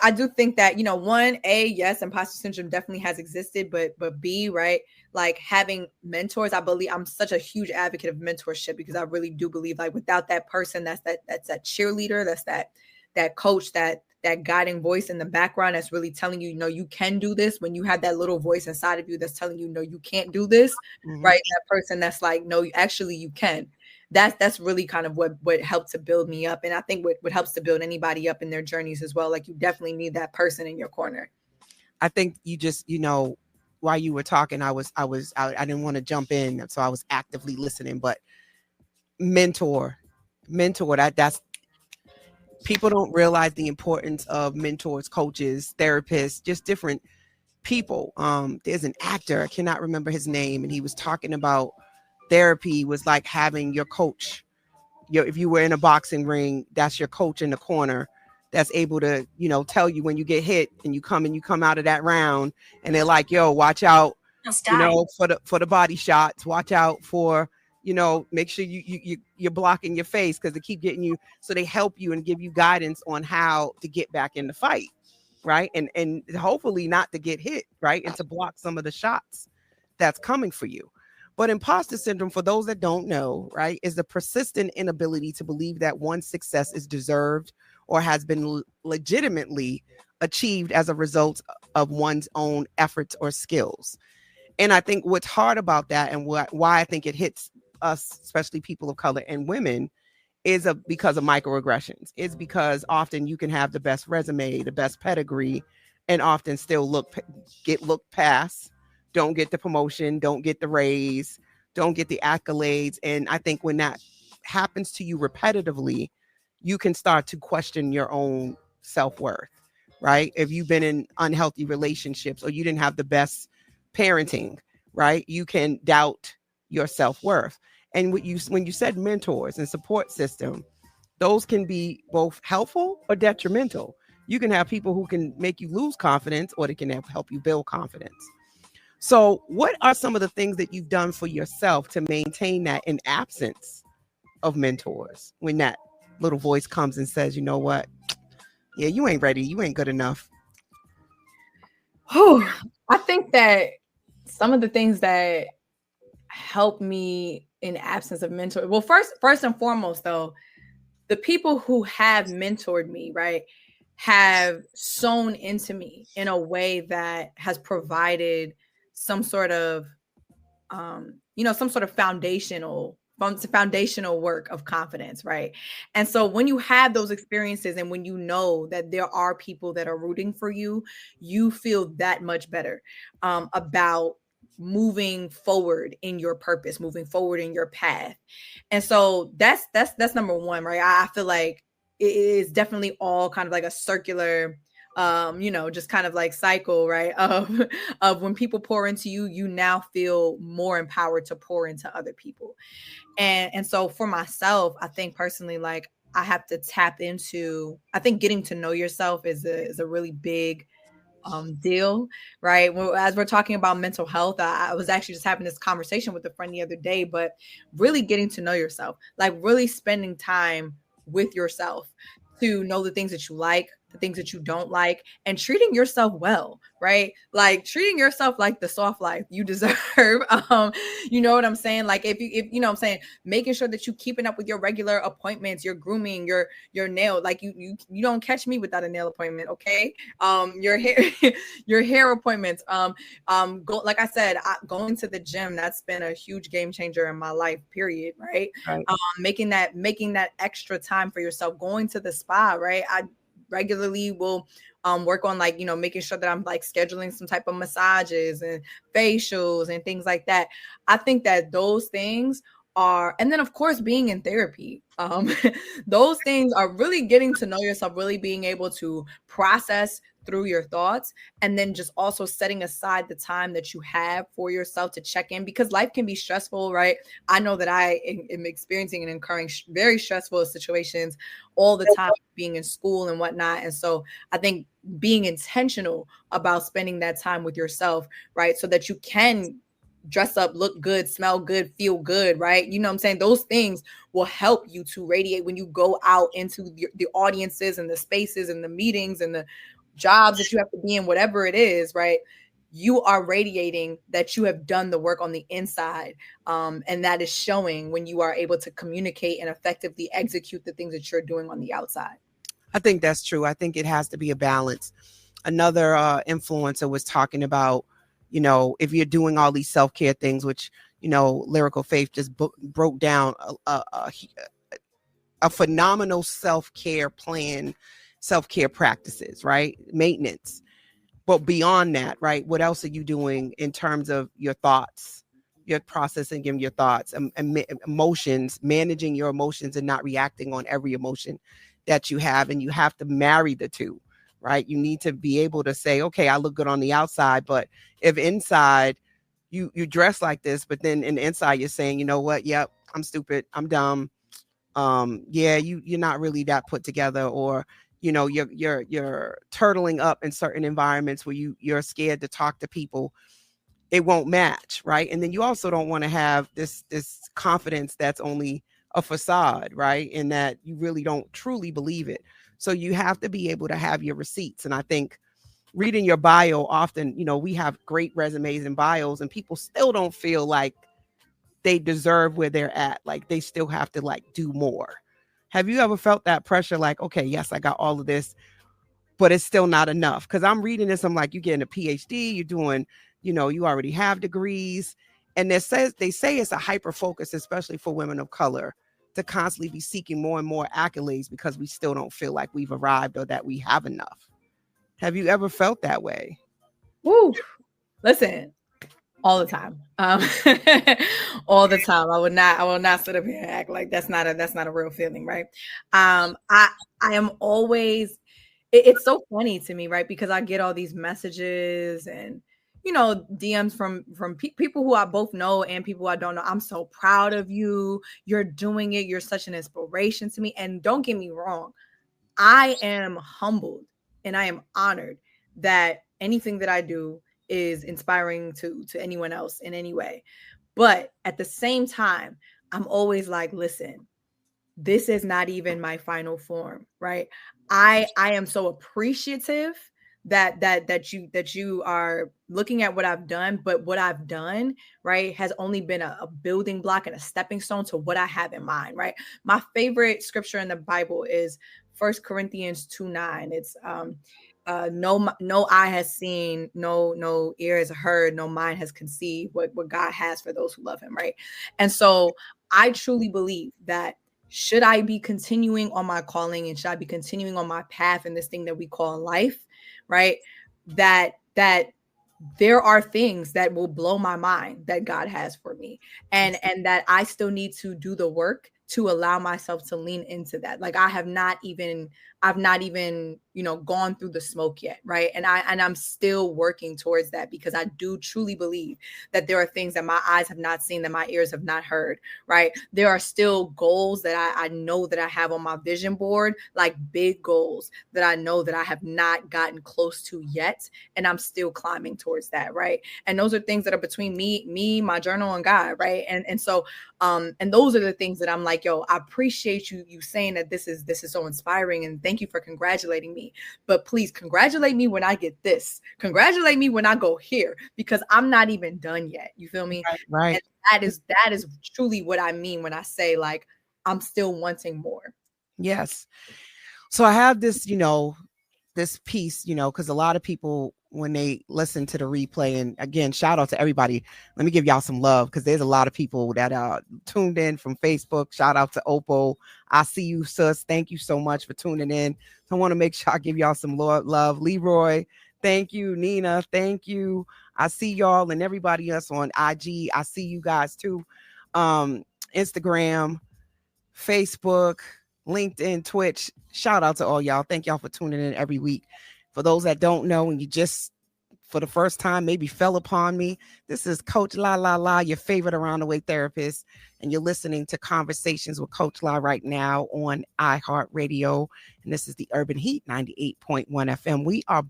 I do think that, one, yes, imposter syndrome definitely has existed, but B, right, like having mentors. I believe I'm such a huge advocate of mentorship, because I really do believe, like, without that person, that's that cheerleader, that's that coach, that guiding voice in the background that's really telling you, you can do this. When you have that little voice inside of you that's telling you, no, you can't do this, right? That person that's like, no, actually you can. That's really kind of what helped to build me up. And I think what helps to build anybody up in their journeys as well. Like, you definitely need that person in your corner. I think you just, while you were talking, I didn't want to jump in, so I was actively listening. But mentor, that's, people don't realize the importance of mentors, coaches, therapists, just different people. There's an actor, I cannot remember his name, and he was talking about therapy was like having your coach. If you were in a boxing ring, that's your coach in the corner that's able to, tell you when you get hit, and you come out of that round, and they're like, yo, watch out, for the body shots, watch out for, make sure you're blocking your face, because they keep getting you. So they help you and give you guidance on how to get back in the fight, right? And hopefully not to get hit, right? And to block some of the shots that's coming for you. But imposter syndrome, for those that don't know, right, is the persistent inability to believe that one's success is deserved or has been legitimately achieved as a result of one's own efforts or skills. And I think what's hard about that, and why I think it hits us, especially people of color and women, is because of microaggressions. It's because often you can have the best resume, the best pedigree, and often still get looked past, don't get the promotion, don't get the raise, don't get the accolades. And I think when that happens to you repetitively, you can start to question your own self-worth, right? If you've been in unhealthy relationships, or you didn't have the best parenting, right? You can doubt your self-worth. And when you said mentors and support system, those can be both helpful or detrimental. You can have people who can make you lose confidence, or they can help you build confidence. So what are some of the things that you've done for yourself to maintain that in absence of mentors, when that little voice comes and says, you know what? Yeah, you ain't ready. You ain't good enough. I think that some of the things that help me in absence of mentor, well, first and foremost, though, the people who have mentored me, right, have sown into me in a way that has provided some sort of, some sort of foundational work of confidence, right? And so when you have those experiences, and when you know that there are people that are rooting for you, you feel that much better about moving forward in your purpose, moving forward in your path. And so that's number one, right? I feel like it is definitely all kind of like a circular, just kind of like cycle, right? Of when people pour into you, you now feel more empowered to pour into other people. And so for myself, I think personally, like, I have to tap into, I think getting to know yourself is a really big deal, right? Well, as we're talking about mental health, I was actually just having this conversation with a friend the other day, but really getting to know yourself, like really spending time with yourself to know the things that you like, the things that you don't like, and treating yourself well, right? Like treating yourself like the soft life you deserve. You know what I'm saying? Like if you know what I'm saying, making sure that you keeping up with your regular appointments, your grooming, your nail. Like you don't catch me without a nail appointment, okay? Your hair your hair appointments. Like I said, going to the gym, that's been a huge game changer in my life, period, right? Making that extra time for yourself, going to the spa, right? I regularly will work on, like, making sure that I'm like scheduling some type of massages and facials and things like that. I think that those things are, and then of course being in therapy, those things are really getting to know yourself, really being able to process through your thoughts, and then just also setting aside the time that you have for yourself to check in, because life can be stressful, right? I know that I am experiencing and incurring very stressful situations all the time, being in school and whatnot. And so I think being intentional about spending that time with yourself, right, so that you can dress up, look good, smell good, feel good, right? You know what I'm saying? Those things will help you to radiate when you go out into the audiences and the spaces and the meetings and jobs that you have to be in, whatever it is, right? You are radiating that you have done the work on the inside. And that is showing when you are able to communicate and effectively execute the things that you're doing on the outside. I think that's true. I think it has to be a balance. Another influencer was talking about, if you're doing all these self-care things, which, Lyrical Faith just broke down a phenomenal self-care plan, self-care practices, right? Maintenance. But beyond that, right? What else are you doing in terms of your thoughts, your processing of your thoughts, and emotions, managing your emotions and not reacting on every emotion that you have? And you have to marry the two, right? You need to be able to say, okay, I look good on the outside, but if inside you dress like this, but then in the inside you're saying, you know what? Yep, I'm stupid. I'm dumb. Yeah, you're not really that put together, or you're turtling up in certain environments where you're scared to talk to people. It won't match, right? And then you also don't want to have this confidence that's only a facade, right? And that you really don't truly believe it. So you have to be able to have your receipts. And I think reading your bio often, we have great resumes and bios, and people still don't feel like they deserve where they're at. Like they still have to do more. Have you ever felt that pressure? Like, okay, yes, I got all of this, but it's still not enough. Cause I'm reading this. I'm like, you're getting a PhD, you're doing, you already have degrees. And they say it's a hyper focus, especially for women of color, to constantly be seeking more and more accolades because we still don't feel like we've arrived or that we have enough. Have you ever felt that way? Woo. Listen, all the time. All the time. I will not sit up here and act like that's not a real feeling, right? I am always, it's so funny to me, right? Because I get all these messages and DMs from people who I both know and people I don't know. I'm so proud of you. You're doing it. You're such an inspiration to me. And don't get me wrong, I am humbled and I am honored that anything that I do is inspiring to anyone else in any way. But at the same time, I'm always like, listen, this is not even my final form, right? I am so appreciative that you are looking at what I've done, but what I've done, right, has only been a building block and a stepping stone to what I have in mind, right? My favorite scripture in the Bible is 1 Corinthians 2:9. It's no eye has seen, no ear has heard, no mind has conceived what God has for those who love him, right? And so I truly believe that should I be continuing on my calling and should I be continuing on my path in this thing that we call life, right? That there are things that will blow my mind that God has for me, and that I still need to do the work to allow myself to lean into that. Like I've not even gone through the smoke yet, right? And I'm still working towards that, because I do truly believe that there are things that my eyes have not seen, that my ears have not heard, right? There are still goals that I know that I have on my vision board, like big goals that I know that I have not gotten close to yet, and I'm still climbing towards that, right? And those are things that are between me, my journal, and God, right? And so and those are the things that I'm like, yo, I appreciate you saying that this is so inspiring, and thank you for congratulating me. But please congratulate me when I get this. Congratulate me when I go here, because I'm not even done yet. You feel me? Right. And that is truly what I mean when I say like I'm still wanting more. Yes. So I have this, this piece, because a lot of people, when they listen to the replay, and again, shout out to everybody. Let me give y'all some love, because there's a lot of people that are tuned in from Facebook. Shout out to Oppo. I see you, sis. Thank you so much for tuning in. So I want to make sure I give y'all some love. Leroy, thank you. Nina, thank you. I see y'all and everybody else on IG. I see you guys too. Instagram, Facebook, LinkedIn, Twitch. Shout out to all y'all. Thank y'all for tuning in every week. For those that don't know, and you just for the first time maybe fell upon me, this is Coach La La La, your favorite around the way therapist, and you're listening to Conversations with Coach La right now on iHeartRadio, and this is the Urban Heat 98.1 FM. We are